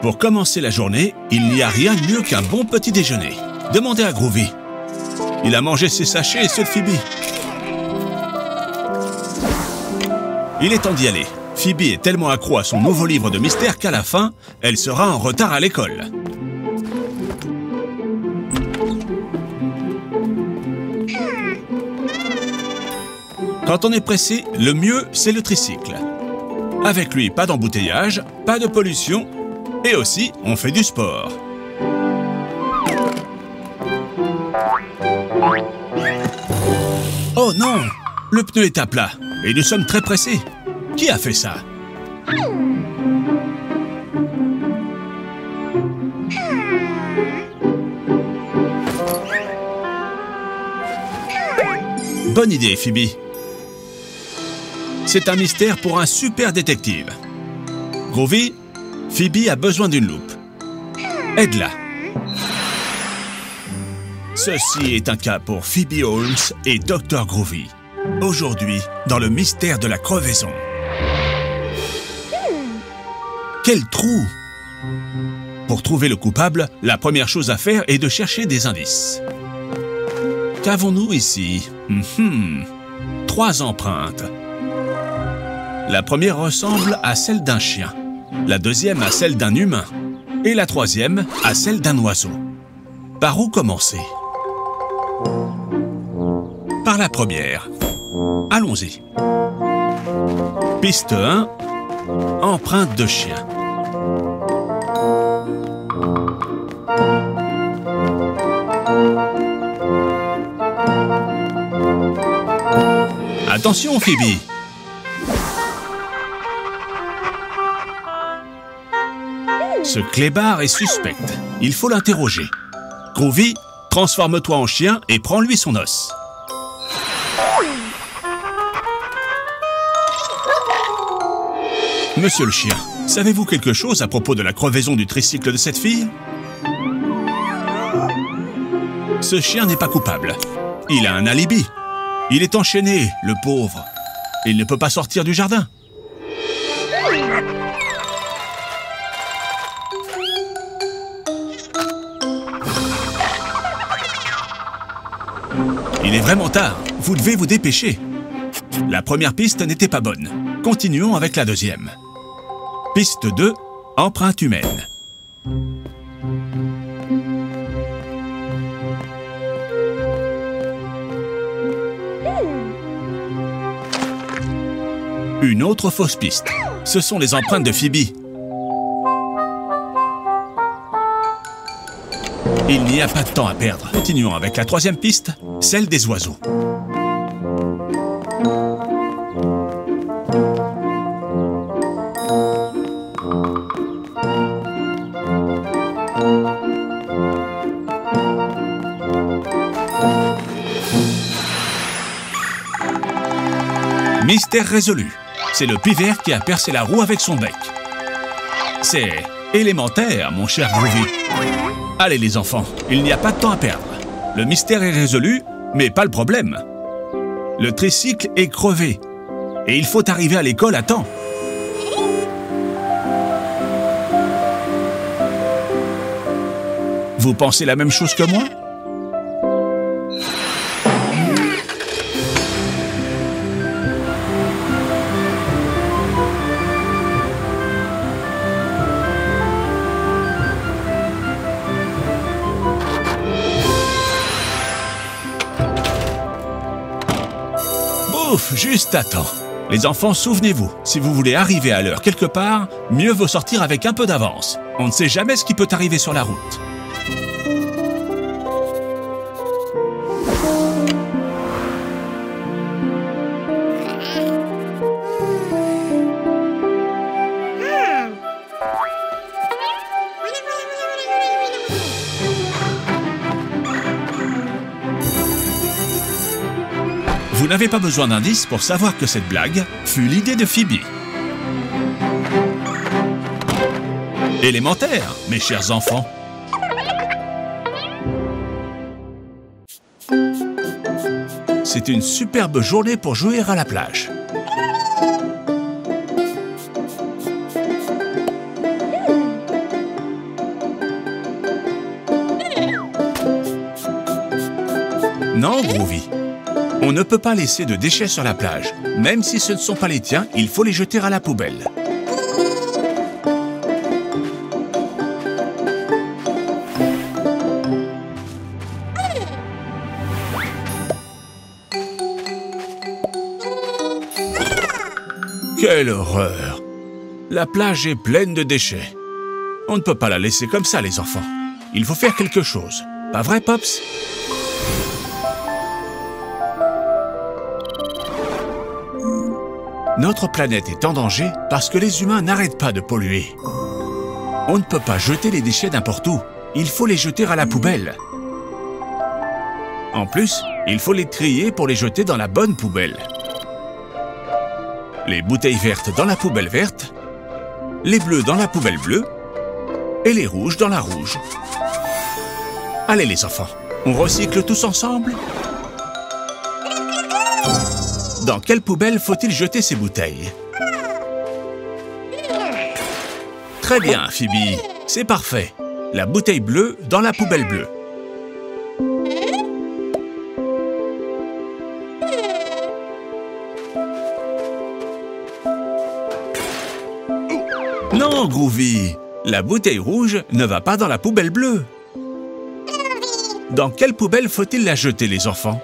Pour commencer la journée, il n'y a rien de mieux qu'un bon petit déjeuner. Demandez à Groovy. Il a mangé ses sachets et ceux de Phoebe. Il est temps d'y aller. Phoebe est tellement accro à son nouveau livre de mystère qu'à la fin, elle sera en retard à l'école. Quand on est pressé, le mieux, c'est le tricycle. Avec lui, pas d'embouteillage, pas de pollution, et aussi, on fait du sport. Oh non! Le pneu est à plat, et nous sommes très pressés. Qui a fait ça? Bonne idée, Phoebe. C'est un mystère pour un super détective. Groovy, Phoebe a besoin d'une loupe. Aide-la. Ceci est un cas pour Phoebe Holmes et Dr. Groovy. Aujourd'hui, dans le mystère de la crevaison. Quel trou! Pour trouver le coupable, la première chose à faire est de chercher des indices. Qu'avons-nous ici? 3 empreintes. La première ressemble à celle d'un chien, la deuxième à celle d'un humain et la troisième à celle d'un oiseau. Par où commencer? Par la première. Allons-y. Piste 1, empreinte de chien. Attention, Phoebe! Ce clébard est suspect. Il faut l'interroger. Groovy, transforme-toi en chien et prends-lui son os. Monsieur le chien, savez-vous quelque chose à propos de la crevaison du tricycle de cette fille? Ce chien n'est pas coupable. Il a un alibi. Il est enchaîné, le pauvre. Il ne peut pas sortir du jardin. Il est vraiment tard. Vous devez vous dépêcher. La première piste n'était pas bonne. Continuons avec la deuxième. Piste 2, empreinte humaine. Une autre fausse piste. Ce sont les empreintes de Phoebe. Il n'y a pas de temps à perdre. Continuons avec la troisième piste, celle des oiseaux. Mystère résolu. C'est le pivert qui a percé la roue avec son bec. C'est élémentaire, mon cher Groovy. Allez les enfants, il n'y a pas de temps à perdre. Le mystère est résolu, mais pas le problème. Le tricycle est crevé. Et il faut arriver à l'école à temps. Vous pensez la même chose que moi? Ouf, juste à temps. Les enfants, souvenez-vous, si vous voulez arriver à l'heure quelque part, mieux vaut sortir avec un peu d'avance. On ne sait jamais ce qui peut arriver sur la route. Vous n'avez pas besoin d'indices pour savoir que cette blague fut l'idée de Phoebe. Élémentaire, mes chers enfants. C'est une superbe journée pour jouer à la plage. Non, Groovy. On ne peut pas laisser de déchets sur la plage. Même si ce ne sont pas les tiens, il faut les jeter à la poubelle. Quelle horreur! La plage est pleine de déchets. On ne peut pas la laisser comme ça, les enfants. Il faut faire quelque chose. Pas vrai, Pops? Notre planète est en danger parce que les humains n'arrêtent pas de polluer. On ne peut pas jeter les déchets n'importe où. Il faut les jeter à la poubelle. En plus, il faut les trier pour les jeter dans la bonne poubelle. Les bouteilles vertes dans la poubelle verte, les bleus dans la poubelle bleue et les rouges dans la rouge. Allez les enfants, on recycle tous ensemble? Dans quelle poubelle faut-il jeter ces bouteilles? Très bien, Phoebe, c'est parfait. La bouteille bleue dans la poubelle bleue. Non, Groovy, la bouteille rouge ne va pas dans la poubelle bleue. Dans quelle poubelle faut-il la jeter, les enfants?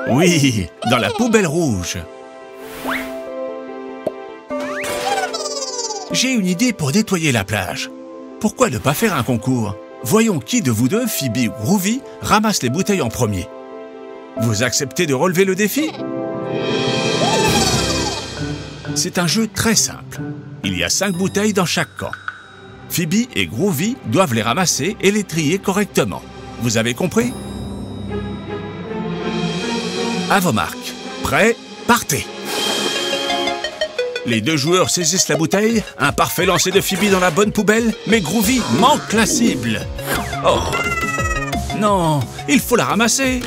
Oui, dans la poubelle rouge. J'ai une idée pour nettoyer la plage. Pourquoi ne pas faire un concours? Voyons qui de vous deux, Phoebe ou Groovy, ramasse les bouteilles en premier. Vous acceptez de relever le défi? C'est un jeu très simple. Il y a 5 bouteilles dans chaque camp. Phoebe et Groovy doivent les ramasser et les trier correctement. Vous avez compris? À vos marques. Prêts? Partez! Les 2 joueurs saisissent la bouteille. Un parfait lancer de Phoebe dans la bonne poubelle, mais Groovy manque la cible. Oh! Non, il faut la ramasser.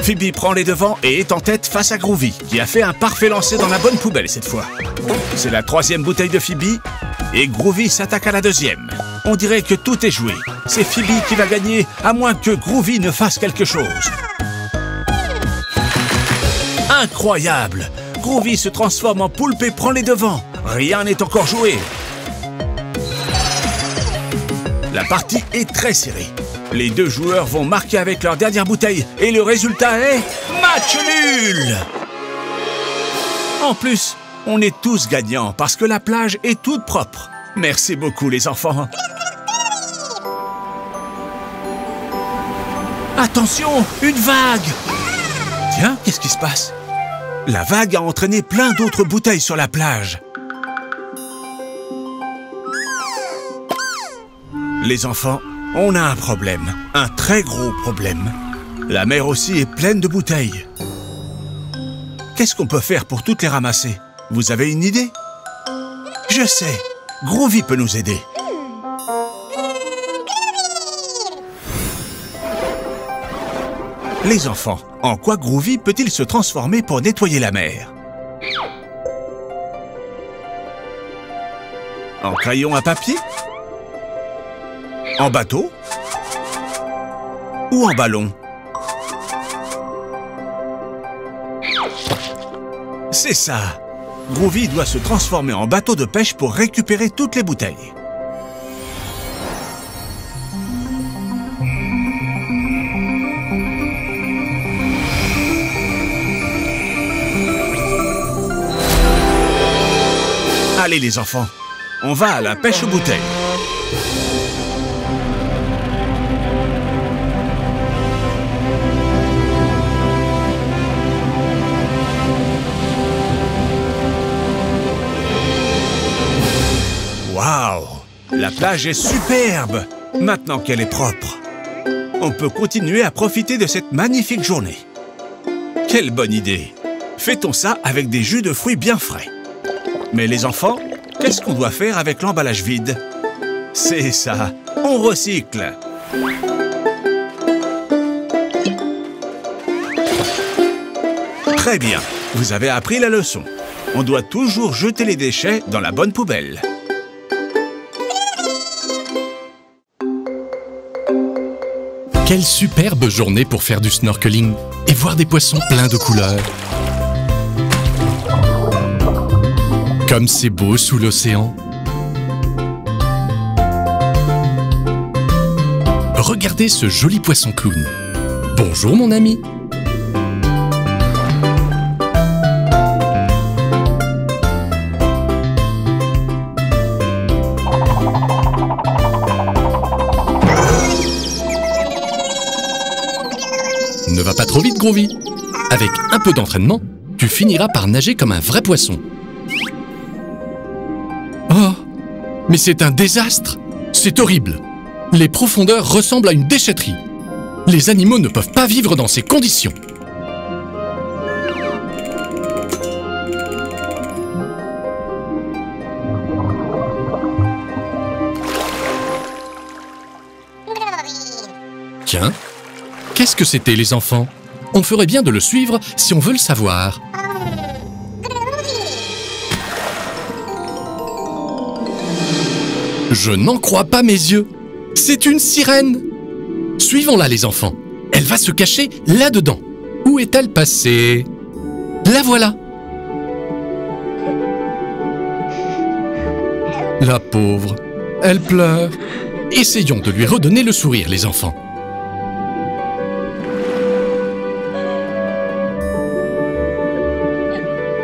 Phoebe prend les devants et est en tête face à Groovy, qui a fait un parfait lancer dans la bonne poubelle cette fois. C'est la 3e bouteille de Phoebe, et Groovy s'attaque à la 2e. On dirait que tout est joué. C'est Phoebe qui va gagner, à moins que Groovy ne fasse quelque chose. Incroyable! Groovy se transforme en poulpe et prend les devants. Rien n'est encore joué. La partie est très serrée. Les 2 joueurs vont marquer avec leur dernière bouteille et le résultat est match nul! En plus, on est tous gagnants parce que la plage est toute propre. Merci beaucoup les enfants. Attention, une vague! Tiens, qu'est-ce qui se passe? La vague a entraîné plein d'autres bouteilles sur la plage. Les enfants, on a un problème, un très gros problème. La mer aussi est pleine de bouteilles. Qu'est-ce qu'on peut faire pour toutes les ramasser? Vous avez une idée? Je sais, Groovy peut nous aider. Les enfants, en quoi Groovy peut-il se transformer pour nettoyer la mer? En crayon à papier? En bateau? Ou en ballon? C'est ça! Groovy doit se transformer en bateau de pêche pour récupérer toutes les bouteilles. Allez les enfants, on va à la pêche aux bouteilles. Waouh! La plage est superbe! Maintenant qu'elle est propre. On peut continuer à profiter de cette magnifique journée. Quelle bonne idée! Fêtons ça avec des jus de fruits bien frais. Mais les enfants, qu'est-ce qu'on doit faire avec l'emballage vide? C'est ça, on recycle. Très bien, vous avez appris la leçon. On doit toujours jeter les déchets dans la bonne poubelle. Quelle superbe journée pour faire du snorkeling et voir des poissons pleins de couleurs. Comme c'est beau sous l'océan. Regardez ce joli poisson clown. Bonjour mon ami. Ne va pas trop vite, Groovy. Avec un peu d'entraînement, tu finiras par nager comme un vrai poisson. Oh, mais c'est un désastre! C'est horrible! Les profondeurs ressemblent à une déchetterie. Les animaux ne peuvent pas vivre dans ces conditions. Tiens, qu'est-ce que c'était, les enfants? On ferait bien de le suivre si on veut le savoir. Je n'en crois pas mes yeux. C'est une sirène. Suivons-la, les enfants. Elle va se cacher là-dedans. Où est-elle passée? La voilà. La pauvre. Elle pleure. Essayons de lui redonner le sourire, les enfants.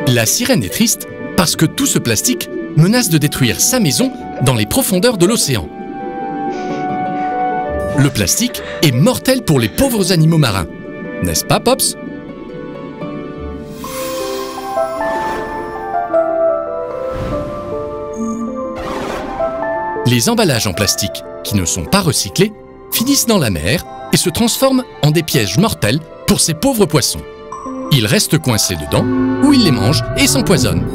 La sirène est triste parce que tout ce plastique menace de détruire sa maison dans les profondeurs de l'océan. Le plastique est mortel pour les pauvres animaux marins. N'est-ce pas, Pops? Les emballages en plastique qui ne sont pas recyclés finissent dans la mer et se transforment en des pièges mortels pour ces pauvres poissons. Ils restent coincés dedans, ou ils les mangent et s'empoisonnent.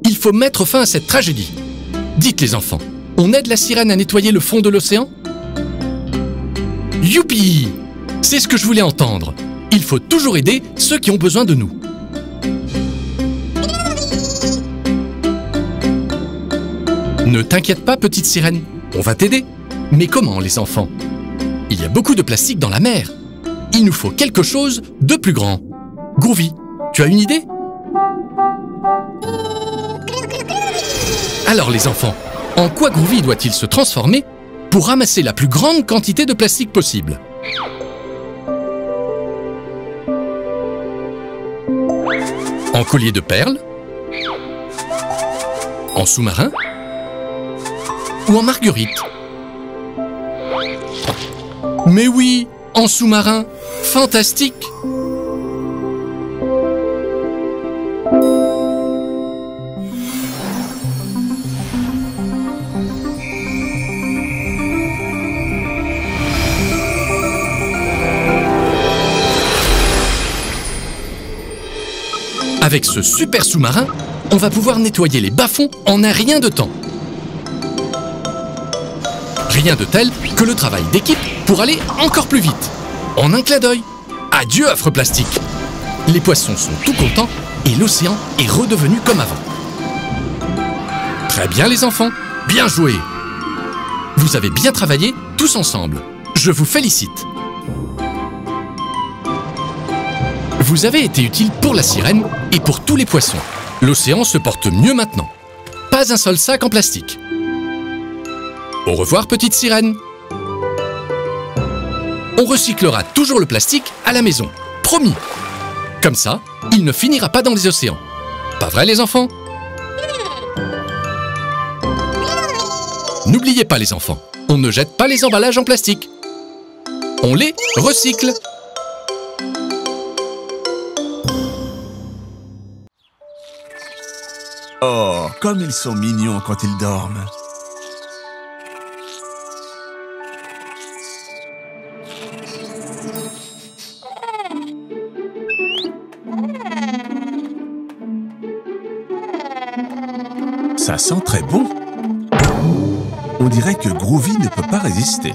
Il faut mettre fin à cette tragédie. Dites les enfants, on aide la sirène à nettoyer le fond de l'océan? Youpi! C'est ce que je voulais entendre. Il faut toujours aider ceux qui ont besoin de nous. Ne t'inquiète pas, petite sirène, on va t'aider. Mais comment, les enfants? Il y a beaucoup de plastique dans la mer. Il nous faut quelque chose de plus grand. Groovy, tu as une idée? Alors les enfants, en quoi Groovy doit-il se transformer pour ramasser la plus grande quantité de plastique possible? En collier de perles? En sous-marin? Ou en marguerite? Mais oui, en sous-marin! Fantastique! Avec ce super sous-marin, on va pouvoir nettoyer les bas-fonds en un rien de temps. Rien de tel que le travail d'équipe pour aller encore plus vite. En un clin d'œil. Adieu, affreux plastique. Les poissons sont tout contents et l'océan est redevenu comme avant. Très bien, les enfants. Bien joué. Vous avez bien travaillé tous ensemble. Je vous félicite. Vous avez été utile pour la sirène et pour tous les poissons. L'océan se porte mieux maintenant. Pas un seul sac en plastique. Au revoir, petite sirène. On recyclera toujours le plastique à la maison. Promis. Comme ça, il ne finira pas dans les océans. Pas vrai, les enfants? N'oubliez pas, les enfants, on ne jette pas les emballages en plastique. On les recycle. Oh, comme ils sont mignons quand ils dorment. Ça sent très bon. On dirait que Groovy ne peut pas résister.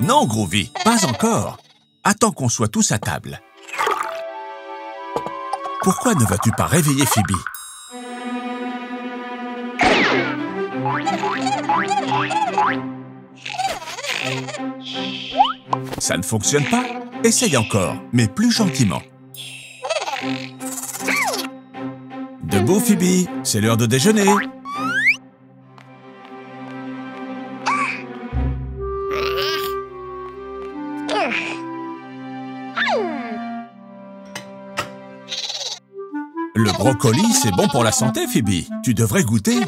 Non, Groovy, pas encore. Attends qu'on soit tous à table. Pourquoi ne vas-tu pas réveiller Phoebe? Ça ne fonctionne pas? Essaye encore, mais plus gentiment. Debout, Phoebe, c'est l'heure de déjeuner. Le brocoli, c'est bon pour la santé, Phoebe. Tu devrais goûter.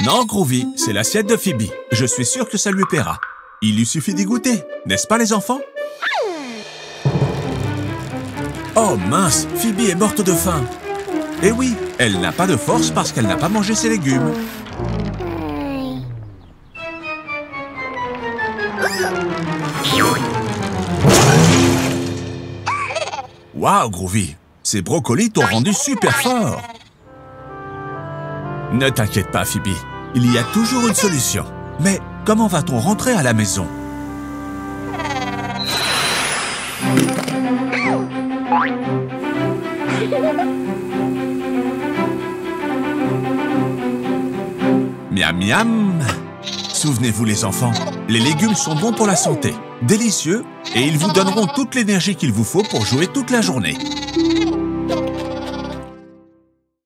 Non, Groovy, c'est l'assiette de Phoebe. Je suis sûr que ça lui plaira. Il lui suffit d'y goûter, n'est-ce pas, les enfants? Oh mince, Phoebe est morte de faim. Eh oui, elle n'a pas de force parce qu'elle n'a pas mangé ses légumes. Waouh, Groovy, ces brocolis t'ont rendu super fort. Ne t'inquiète pas, Phoebe, il y a toujours une solution. Mais comment va-t-on rentrer à la maison? Miam miam! Souvenez-vous les enfants, les légumes sont bons pour la santé, délicieux, et ils vous donneront toute l'énergie qu'il vous faut pour jouer toute la journée.